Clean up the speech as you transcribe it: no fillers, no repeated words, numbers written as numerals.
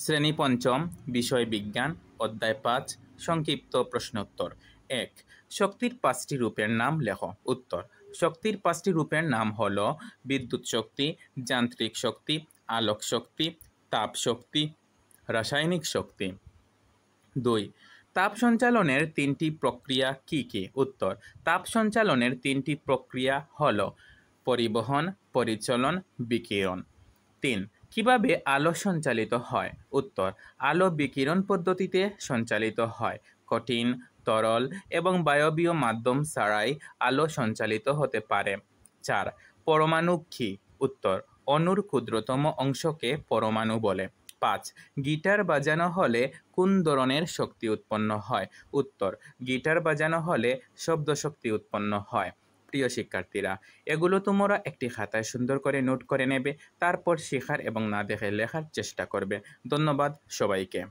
শ্রেণী পঞ্চম, বিষয় বিজ্ঞান, অধ্যায় 5, সংক্ষিপ্ত প্রশ্নোত্তর। 1. শক্তির 5টি রূপের নাম লেখো। উত্তর: শক্তির 5টি রূপের নাম হল বিদ্যুৎ শক্তি, যান্ত্রিক শক্তি, আলোক শক্তি, তাপ শক্তি, রাসায়নিক শক্তি। 2. তাপ সঞ্চালনের 3টি প্রক্রিয়া কি কি? উত্তর: তাপ সঞ্চালনের 3টি প্রক্রিয়া হল পরিবহন, পরিচলন, বিকিরণ। 3. কিভাবে আলো সঞ্চালিত হয়? উত্তর: আলো বিকিরণ পদ্ধতিতে সঞ্চালিত হয়। কঠিন, তরল এবং বায়বীয় মাধ্যম ছাড়াই আলো সঞ্চালিত হতে পারে। 4. পরমাণু কি? উত্তর: অণুর ক্ষুদ্রতম অংশকে পরমাণু বলে। 5. গিটার বাজানো হলে কোন ধরনের শক্তি উৎপন্ন হয়? উত্তর: গিটার বাজানো হলে শব্দ শক্তি উৎপন্ন হয়। প্রিয় শিক্ষার্থীরা, এগুলো তোমরা একটি খাতায় সুন্দর করে নোট করে নেবে, তারপর শেখার এবং না দেখে লেখার চেষ্টা করবে। ধন্যবাদ সবাইকে।